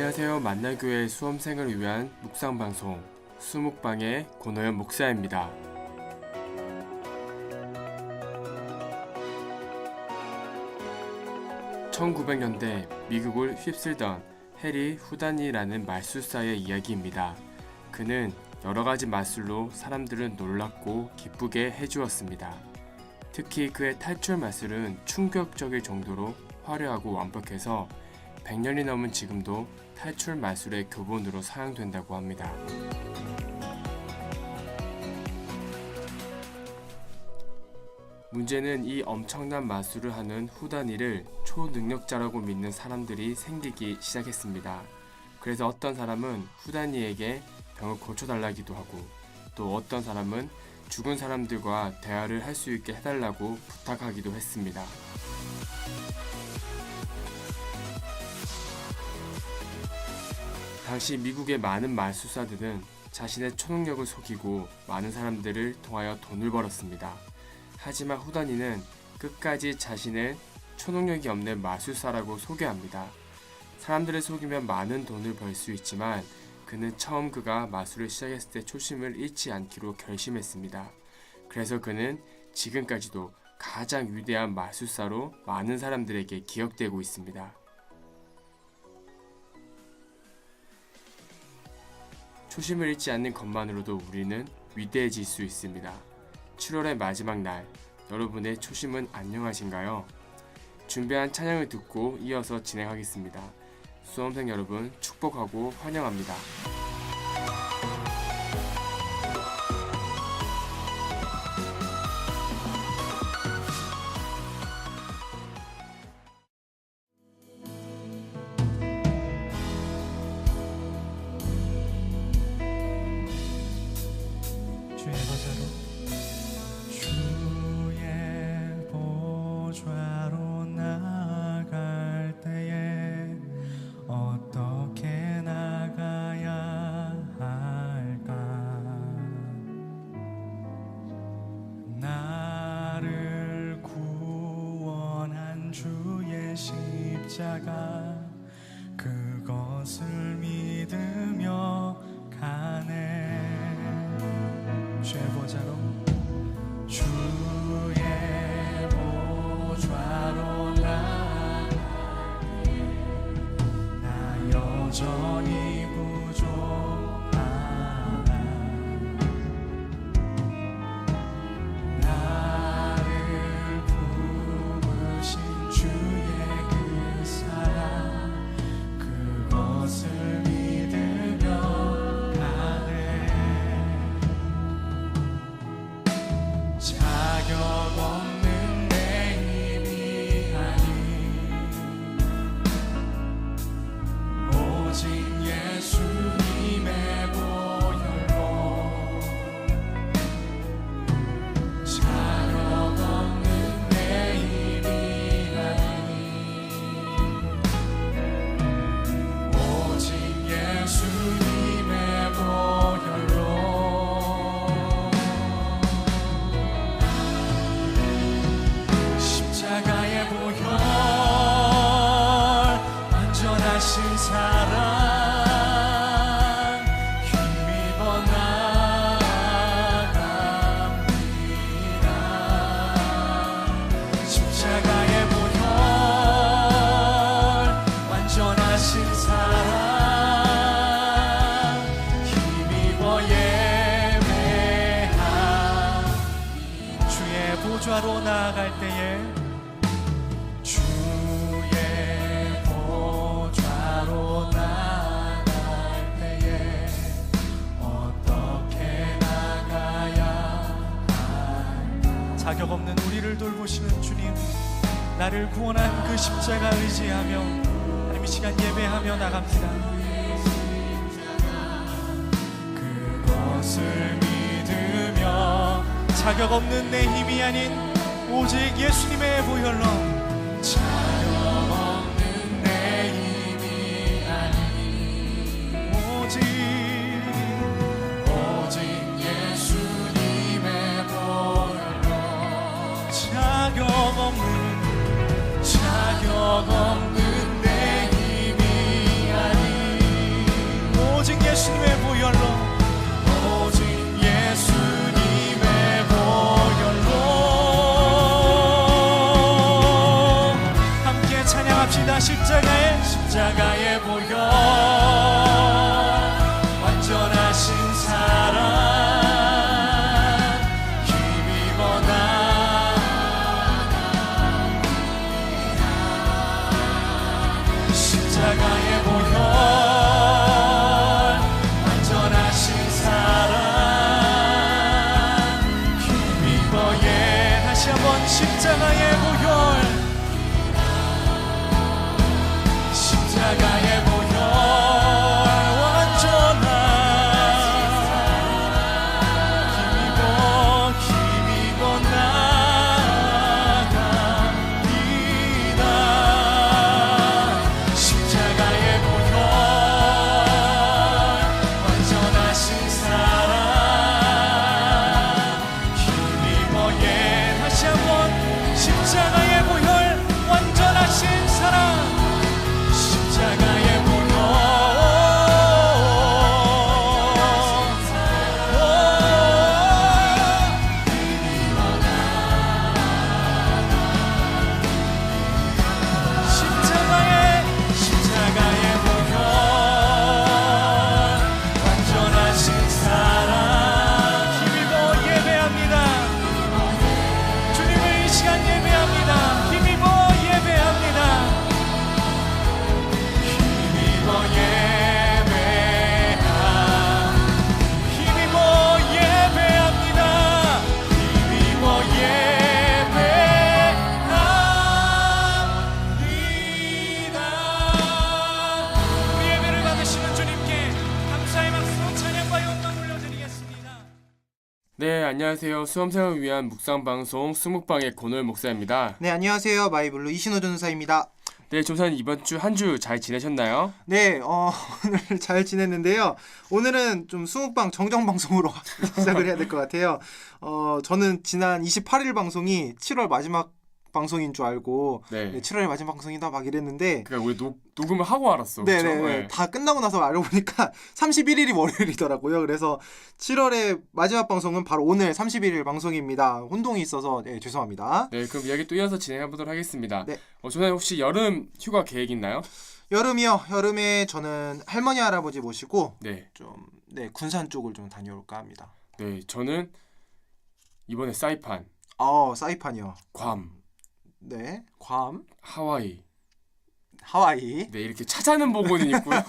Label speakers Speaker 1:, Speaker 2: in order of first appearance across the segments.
Speaker 1: 안녕하세요. 만날교회 수험생을 위한 묵상방송 수묵방의 권호연 목사입니다. 1900년대 미국을 휩쓸던 해리 후다니라는 마술사의 이야기입니다. 그는 여러가지 마술로 사람들을 놀랍고 기쁘게 해주었습니다. 특히 그의 탈출 마술은 충격적일 정도로 화려하고 완벽해서 100년이 넘은 지금도 탈출 마술의 교본으로 사용된다고 합니다. 문제는 이 엄청난 마술을 하는 후다니를 초능력자라고 믿는 사람들이 생기기 시작했습니다. 그래서 어떤 사람은 후다니에게 병을 고쳐달라기도 하고, 또 어떤 사람은 죽은 사람들과 대화를 할 수 있게 해달라고 부탁하기도 했습니다. 당시 미국의 많은 마술사들은 자신의 초능력을 속이고 많은 사람들을 통하여 돈을 벌었습니다. 하지만 후다니는 끝까지 자신을 초능력이 없는 마술사라고 소개합니다. 사람들을 속이면 많은 돈을 벌 수 있지만 그는 처음 그가 마술을 시작했을 때 초심을 잃지 않기로 결심했습니다. 그래서 그는 지금까지도 가장 위대한 마술사로 많은 사람들에게 기억되고 있습니다. 초심을 잃지 않는 것만으로도 우리는 위대해질 수 있습니다. 7월의 마지막 날, 여러분의 초심은 안녕하신가요? 준비한 찬양을 듣고 이어서 진행하겠습니다. 수험생 여러분, 축복하고 환영합니다.
Speaker 2: 그것을 믿으며 가네. 주의 보좌로 나아가네. 나 여전히 부족하나. 나를 부르신 주의 그 사랑, 그것을 믿으며 가네. 자격 없는 내 힘이 아닌 오직 예수님의 보혈로. 자격 없는 내 힘이 아닌 오직 예수님의 보혈로. 십자가의 보혈, 완전하신 사랑, 힘입어 나아갑니다. 십자가의 보혈, 완전하신 사랑, 힘입어 예배합니다. 주의 보좌로 나아갈 때에, 주의 보좌로 나아갈 때에 어떻게 나가야 할까. 자격 없는 우리를 돌보시는 주님, 나를 구원한 그 십자가 의지하며 하나님 이 시간 예배하며 나갑니다. 그것을 믿으며 자격 없는 내 힘이 아닌 오직 예수님의 보혈로. 자격 없는 내 힘이 아닌 오직 예수님의 보혈로. 자격 없는 내 힘이 아닌 보혈로 오직 예수님의 보혈로 함께 찬양합시다. 십자가의 보혈 완전하신 사랑 힘입어 나아가 십자가의 보혈 완전하신 사랑 힘입어 다시 한번 십자가의 보혈 십자가의 보혈 완전한 힘입어 나아갑니다. 십자가의 보혈 완전하신 사랑 힘입어 다시 한번 십자가의 보혈 완전하신 사랑 십자가의 보혈 십자가의 보혈 완전하신 사랑 힘입어 예배합니다. 주님을 이 시간 예배합니다. 힘입어 예배합니다. 힘입어 예배합니다. 힘입어 예배합니다. 우리 예배를 받으시는 주님께 감사의 박수 찬양과 영광 올려드리겠습니다.
Speaker 1: 네, 안녕하세요. 수험생을 위한 묵상방송 수묵방의 권호열 목사입니다.
Speaker 3: 네, 안녕하세요. 마이블루 이신호 전사입니다.
Speaker 1: 네, 조선 이번 주 한 주 잘 지내셨나요?
Speaker 3: 네, 오늘 잘 지냈는데요. 오늘은 좀 수묵방 정정방송으로 시작을 해야 될 것 같아요. 저는 지난 28일 방송이 7월 마지막 방송인 줄 알고
Speaker 1: 네.
Speaker 3: 7월의 마지막 방송이다 막 이랬는데
Speaker 1: 그러니까 우리 녹음을 하고 알았어. 그쵸?
Speaker 3: 네네
Speaker 1: 네.
Speaker 3: 다 끝나고 나서 알고 보니까 31일이 월요일이더라고요. 그래서 7월의 마지막 방송은 바로 오늘 31일 방송입니다. 혼동이 있어서 죄송합니다.
Speaker 1: 네, 그럼 이야기 또 이어서 진행해 보도록 하겠습니다.
Speaker 3: 네.
Speaker 1: 조선 혹시 여름 휴가 계획 있나요?
Speaker 3: 여름이요. 여름에 저는 할머니 할아버지 모시고
Speaker 1: 네.
Speaker 3: 군산 쪽을 좀 다녀올까 합니다.
Speaker 1: 네, 저는 이번에 사이판,
Speaker 3: 사이판이요.
Speaker 1: 괌,
Speaker 3: 네, 괌,
Speaker 1: 하와이.
Speaker 3: 하와이.
Speaker 1: 네, 이렇게 찾아는 보고는 있고요.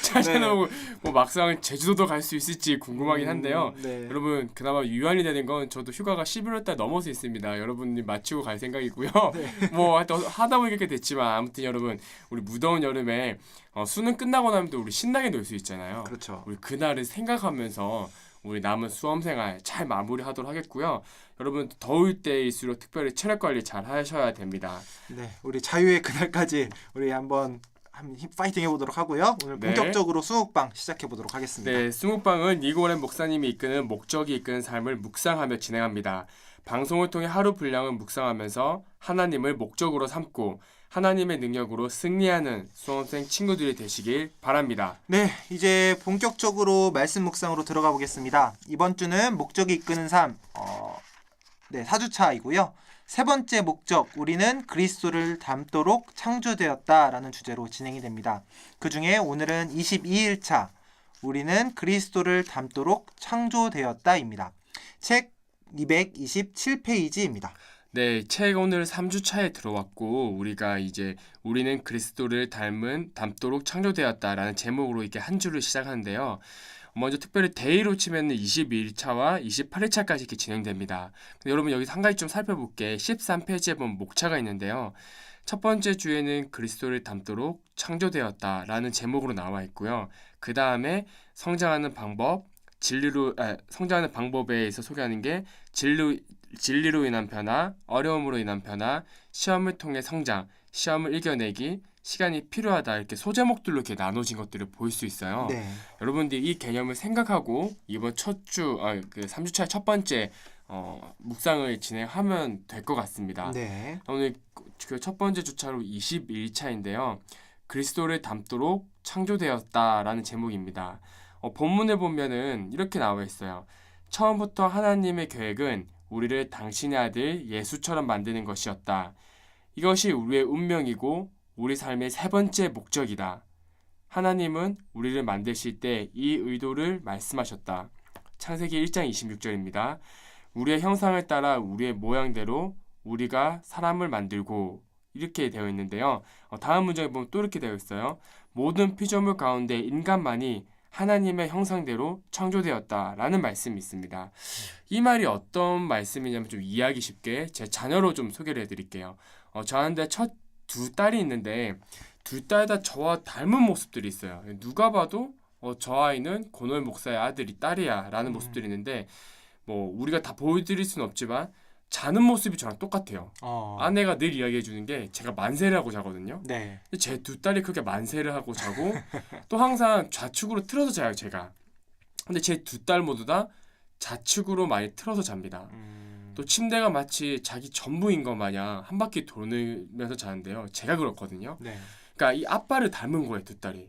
Speaker 1: 찾아는
Speaker 3: 네.
Speaker 1: 보고 뭐 막상 제주도도 갈 수 있을지 궁금하긴 한데요.
Speaker 3: 네.
Speaker 1: 여러분 그나마 유한이 되는 건 저도 휴가가 11월달 넘어서 있습니다. 여러분이 마치고 갈 생각이고요. 뭐 하여튼 하다 보니 이렇게 됐지만 아무튼 여러분 우리 무더운 여름에 수능 끝나고 나면 또 우리 신나게 놀 수 있잖아요.
Speaker 3: 그렇죠.
Speaker 1: 우리 그날을 생각하면서 우리 남은 수험생활 잘 마무리하도록 하겠고요. 여러분 더울 때일수록 특별히 체력 관리 잘 하셔야 됩니다.
Speaker 3: 네, 우리 자유의 그날까지 우리 한번 파이팅 해보도록 하고요. 오늘
Speaker 1: 네.
Speaker 3: 본격적으로 수묵방 시작해보도록 하겠습니다.
Speaker 1: 네, 수묵방은 니고렌 목사님이 이끄는 목적이 이끄는 삶을 묵상하며 진행합니다. 방송을 통해 하루 분량을 묵상하면서 하나님을 목적으로 삼고 하나님의 능력으로 승리하는 수험생 친구들이 되시길 바랍니다.
Speaker 3: 네, 이제 본격적으로 말씀 묵상으로 들어가 보겠습니다. 이번 주는 목적이 이끄는 삶, 4주차이고요. 세 번째 목적, 우리는 그리스도를 닮도록 창조되었다라는 주제로 진행이 됩니다. 그 중에 오늘은 22일차, 우리는 그리스도를 닮도록 창조되었다입니다. 책 227페이지입니다.
Speaker 1: 네, 책 오늘 3주차에 들어왔고 우리가 이제 우리는 그리스도를 닮도록 창조되었다라는 제목으로 이렇게 한 주를 시작하는데요. 먼저 특별히 데이로 치면 22일차와 28일차까지 이렇게 진행됩니다. 근데 여러분 여기서 한 가지 좀 살펴볼게. 13페이지에 보면 목차가 있는데요. 첫 번째 주에는 그리스도를 닮도록 창조되었다라는 제목으로 나와 있고요. 그 다음에 성장하는 방법에 의해서 소개하는 게 진리로 인한 변화, 어려움으로 인한 변화, 시험을 통해 성장, 시험을 이겨내기, 시간이 필요하다 이렇게 소제목들로 이렇게 나눠진 것들을 볼 수 있어요.
Speaker 3: 네.
Speaker 1: 여러분들이 이 개념을 생각하고 이번 3주차의 첫 번째 묵상을 진행하면 될 것 같습니다.
Speaker 3: 네.
Speaker 1: 오늘 그 첫 번째 주차로 21차인데요. 그리스도를 닮도록 창조되었다라는 제목입니다. 본문을 보면은 이렇게 나와 있어요. 처음부터 하나님의 계획은 우리를 당신의 아들 예수처럼 만드는 것이었다. 이것이 우리의 운명이고 우리 삶의 세 번째 목적이다. 하나님은 우리를 만드실 때 이 의도를 말씀하셨다. 창세기 1장 26절입니다. 우리의 형상을 따라 우리의 모양대로 우리가 사람을 만들고 이렇게 되어 있는데요. 다음 문장에 보면 또 이렇게 되어 있어요. 모든 피조물 가운데 인간만이 하나님의 형상대로 창조되었다라는 말씀이 있습니다. 이 말이 어떤 말씀이냐면 좀 이해하기 쉽게 제 자녀로 좀 소개를 해드릴게요. 저한테 첫 두 딸이 있는데 둘 딸 다 저와 닮은 모습들이 있어요. 누가 봐도 저 아이는 고노엘 목사의 아들이 딸이야 라는 모습들이 있는데 뭐 우리가 다 보여드릴 수는 없지만 자는 모습이 저랑 똑같아요. 아내가 늘 이야기해 주는 게 제가 만세를 하고 자거든요.
Speaker 3: 네.
Speaker 1: 제 두 딸이 그렇게 만세를 하고 자고 또 항상 좌측으로 틀어서 자요 제가. 근데 제 두 딸 모두 다 좌측으로 많이 틀어서 잡니다. 또 침대가 마치 자기 전부인 것 마냥 한 바퀴 돌면서 자는데요. 제가 그렇거든요.
Speaker 3: 네.
Speaker 1: 그러니까 이 아빠를 닮은 거예요, 두 딸이.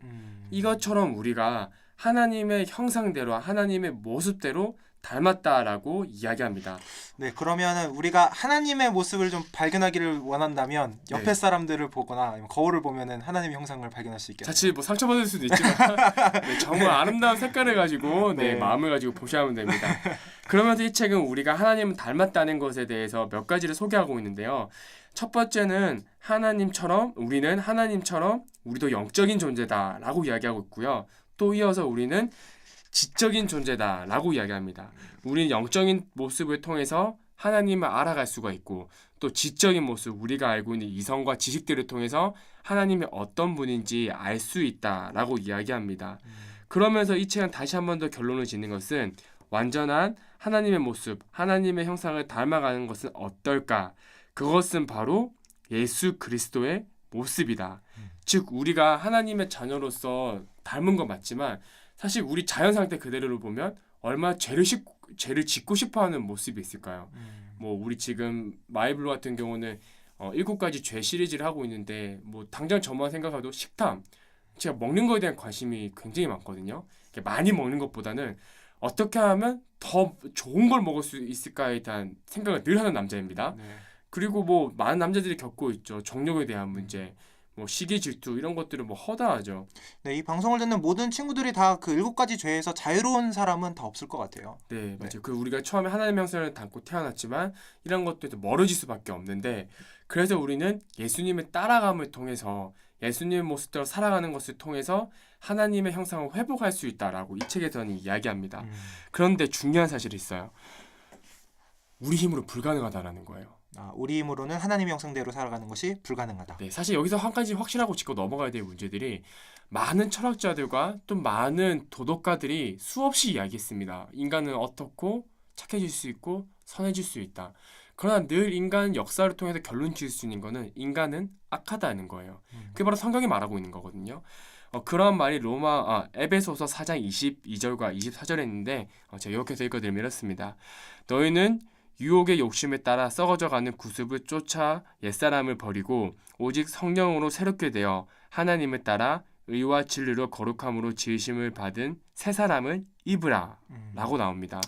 Speaker 1: 이것처럼 우리가 하나님의 형상대로 하나님의 모습대로 닮았다라고 이야기합니다.
Speaker 3: 네, 그러면은 우리가 하나님의 모습을 좀 발견하기를 원한다면 옆에
Speaker 1: 네.
Speaker 3: 사람들을 보거나 아니면 거울을 보면은 하나님의 형상을 발견할 수 있겠네요.
Speaker 1: 자칫 뭐 상처받을 수도 있지만 네, 정말 아름다운 색깔을 가지고
Speaker 3: 네.
Speaker 1: 마음을 가지고 보셔야만 됩니다. 그러면서 이 책은 우리가 하나님을 닮았다는 것에 대해서 몇 가지를 소개하고 있는데요. 첫 번째는 우리는 하나님처럼 우리도 영적인 존재다라고 이야기하고 있고요. 또 이어서 우리는 지적인 존재다라고 이야기합니다. 우리는 영적인 모습을 통해서 하나님을 알아갈 수가 있고 또 지적인 모습, 우리가 알고 있는 이성과 지식들을 통해서 하나님이 어떤 분인지 알 수 있다라고 이야기합니다. 그러면서 이 책은 다시 한 번 더 결론을 짓는 것은 완전한 하나님의 모습, 하나님의 형상을 닮아가는 것은 어떨까? 그것은 바로 예수 그리스도의 모습이다. 즉 우리가 하나님의 자녀로서 닮은 건 맞지만 사실 우리 자연 상태 그대로를 보면 얼마나 죄를 짓고 싶어하는 모습이 있을까요? 뭐 우리 지금 마이블로 같은 경우는 7가지 죄 시리즈를 하고 있는데 뭐 당장 저만 생각해도 식탐, 제가 먹는 거에 대한 관심이 굉장히 많거든요. 많이 먹는 것보다는 어떻게 하면 더 좋은 걸 먹을 수 있을까에 대한 생각을 늘 하는 남자입니다.
Speaker 3: 네.
Speaker 1: 그리고 뭐 많은 남자들이 겪고 있죠. 정욕에 대한 문제, 뭐 시기 질투 이런 것들은 뭐 허다하죠.
Speaker 3: 네, 이 방송을 듣는 모든 친구들이 다 그 7가지 죄에서 자유로운 사람은 다 없을 것 같아요.
Speaker 1: 네, 맞아요. 그 우리가 처음에 하나님의 형상을 담고 태어났지만 이런 것들도 멀어질 수밖에 없는데 그래서 우리는 예수님의 따라감을 통해서 예수님의 모습대로 살아가는 것을 통해서 하나님의 형상을 회복할 수 있다라고 이 책에서는 이야기합니다. 그런데 중요한 사실이 있어요. 우리 힘으로 불가능하다라는 거예요.
Speaker 3: 우리 힘으로는 하나님의 형상대로 살아가는 것이 불가능하다.
Speaker 1: 네, 사실 여기서 한 가지 확실하고 짚고 넘어가야 될 문제들이 많은 철학자들과 또 많은 도덕가들이 수없이 이야기했습니다. 인간은 어떻고 착해질 수 있고 선해질 수 있다. 그러나 늘 인간 역사를 통해서 결론 지을 수 있는 거는 인간은 악하다는 거예요. 그게 바로 성경이 말하고 있는 거거든요. 그런 말이 에베소서 4장 22절과 24절에 있는데 제가 요약해서 읽어드리면 이렇습니다. 너희는 유혹의 욕심에 따라 썩어져가는 구습을 쫓아 옛사람을 버리고 오직 성령으로 새롭게 되어 하나님을 따라 의와 진리로 거룩함으로 지으심을 받은 새 사람을 입으라 라고 나옵니다.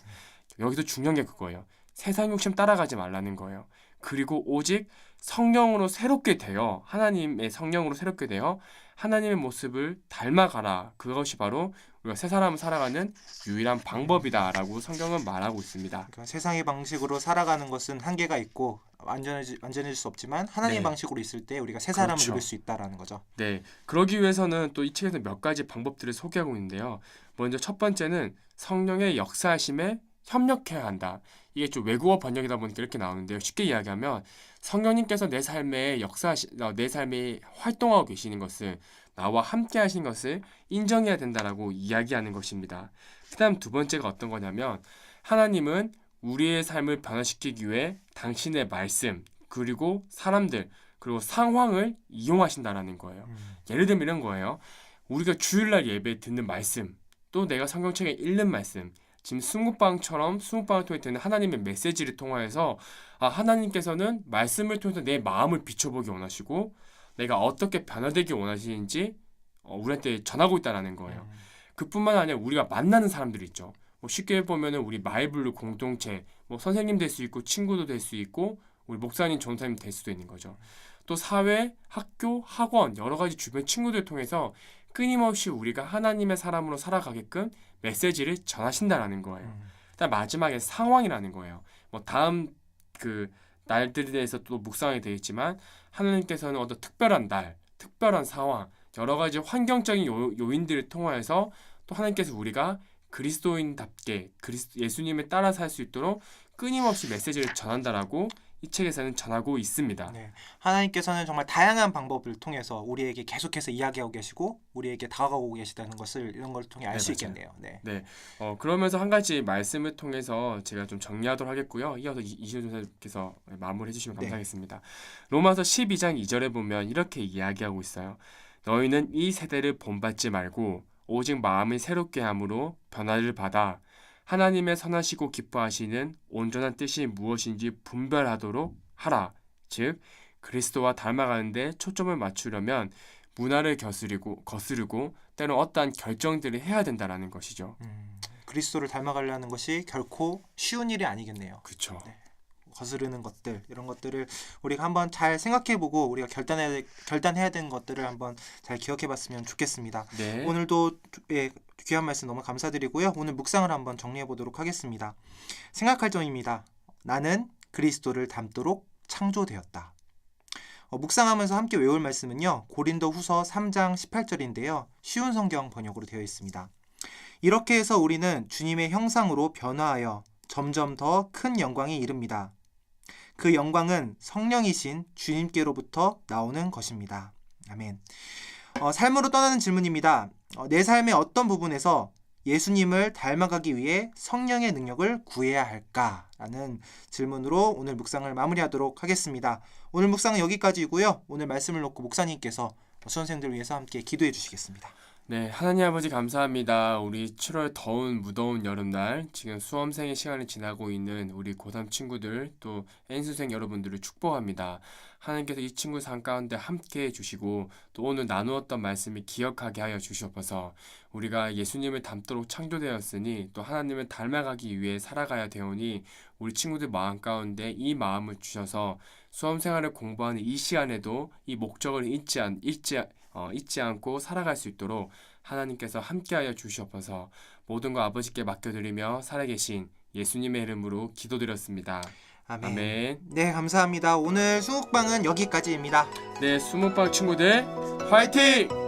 Speaker 1: 여기서 중요한 게 그거예요. 세상 욕심 따라가지 말라는 거예요. 그리고 오직 성령으로 새롭게 되어 하나님의 성령으로 새롭게 되어 하나님의 모습을 닮아가라. 그것이 바로 우리가 새 사람을 살아가는 유일한 방법이다라고 성경은 말하고 있습니다.
Speaker 3: 그러니까 세상의 방식으로 살아가는 것은 한계가 있고 완전해질 수 없지만 하나님의
Speaker 1: 네.
Speaker 3: 방식으로 있을 때 우리가 새 사람을
Speaker 1: 그렇죠.
Speaker 3: 입을 수 있다라는 거죠.
Speaker 1: 네, 그러기 위해서는 또 이 책에서 몇 가지 방법들을 소개하고 있는데요. 먼저 첫 번째는 성령의 역사하심에 협력해야 한다. 이게 좀 외국어 번역이다 보니까 이렇게 나오는데요. 쉽게 이야기하면 성령님께서 내 삶에 내 삶에 활동하고 계시는 것을 나와 함께 하신 것을 인정해야 된다라고 이야기하는 것입니다. 그 다음 두 번째가 어떤 거냐면 하나님은 우리의 삶을 변화시키기 위해 당신의 말씀 그리고 사람들 그리고 상황을 이용하신다라는 거예요. 예를 들면 이런 거예요. 우리가 주일날 예배 듣는 말씀 또 내가 성경책에 읽는 말씀 지금 스무방처럼 스무방을 통해 듣는 하나님의 메시지를 통하여서 하나님께서는 말씀을 통해서 내 마음을 비춰보기 원하시고 내가 어떻게 변화되기 원하시는지 우리한테 전하고 있다는 거예요. 그뿐만 아니라 우리가 만나는 사람들이 있죠. 뭐 쉽게 보면은 우리 마이블루 공동체, 뭐 선생님 될 수 있고 친구도 될 수 있고 우리 목사님, 전사님 될 수도 있는 거죠. 또 사회, 학교, 학원 여러 가지 주변 친구들 통해서 끊임없이 우리가 하나님의 사람으로 살아가게끔 메시지를 전하신다라는 거예요. 일단 마지막에 상황이라는 거예요. 뭐 다음 그 날들에 대해서 또 묵상하게 되겠지만 하나님께서는 어떤 특별한 날, 특별한 상황, 여러 가지 환경적인 요인들을 통하여서 또 하나님께서 우리가 그리스도인답게 예수님을 따라 살 수 있도록 끊임없이 메시지를 전한다라고 이 책에서는 전하고 있습니다.
Speaker 3: 네, 하나님께서는 정말 다양한 방법을 통해서 우리에게 계속해서 이야기하고 계시고 우리에게 다가오고 계시다는 것을 이런 걸 통해 알 수
Speaker 1: 네, 맞아요.
Speaker 3: 있겠네요. 네.
Speaker 1: 네, 그러면서 한 가지 말씀을 통해서 제가 좀 정리하도록 하겠고요. 이어서 이시호 전사님께서 마무리해 주시면
Speaker 3: 네.
Speaker 1: 감사하겠습니다. 로마서 12장 2절에 보면 이렇게 이야기하고 있어요. 너희는 이 세대를 본받지 말고 오직 마음을 새롭게 함으로 변화를 받아 하나님의 선하시고 기뻐하시는 온전한 뜻이 무엇인지 분별하도록 하라. 즉 그리스도와 닮아가는 데 초점을 맞추려면 문화를 거스르고 때로 어떠한 결정들을 해야 된다라는 것이죠.
Speaker 3: 그리스도를 닮아가려는 것이 결코 쉬운 일이 아니겠네요.
Speaker 1: 그렇죠.
Speaker 3: 네. 거스르는 것들, 이런 것들을 우리가 한번 잘 생각해보고 우리가 결단해야 되는 것들을 한번 잘 기억해봤으면 좋겠습니다.
Speaker 1: 네.
Speaker 3: 오늘도 귀한 말씀 너무 감사드리고요. 오늘 묵상을 한번 정리해보도록 하겠습니다. 생각할 점입니다. 나는 그리스도를 닮도록 창조되었다. 묵상하면서 함께 외울 말씀은요. 고린도 후서 3장 18절인데요. 쉬운 성경 번역으로 되어 있습니다. 이렇게 해서 우리는 주님의 형상으로 변화하여 점점 더 큰 영광에 이릅니다. 그 영광은 성령이신 주님께로부터 나오는 것입니다. 아멘. 삶으로 떠나는 질문입니다. 내 삶의 어떤 부분에서 예수님을 닮아가기 위해 성령의 능력을 구해야 할까라는 질문으로 오늘 묵상을 마무리하도록 하겠습니다. 오늘 묵상은 여기까지이고요. 오늘 말씀을 놓고 목사님께서 수험생들을 위해서 함께 기도해 주시겠습니다.
Speaker 1: 네, 하나님 아버지 감사합니다. 우리 7월 더운 무더운 여름날 지금 수험생의 시간을 지나고 있는 우리 고3 친구들 또 N수생 여러분들을 축복합니다. 하나님께서 이 친구 삶 가운데 함께 해주시고 또 오늘 나누었던 말씀을 기억하게 하여 주시옵소서. 우리가 예수님을 닮도록 창조되었으니 또 하나님을 닮아가기 위해 살아가야 되오니 우리 친구들 마음 가운데 이 마음을 주셔서 수험생활을 공부하는 이 시간에도 이 목적을 잊지 않고 살아갈 수 있도록 하나님께서 함께하여 주시옵소서. 모든 거 아버지께 맡겨드리며 살아계신 예수님의 이름으로 기도드렸습니다.
Speaker 3: 아멘.
Speaker 1: 아멘.
Speaker 3: 네, 감사합니다. 오늘 수묵방은 여기까지입니다.
Speaker 1: 네, 수목방 친구들 화이팅!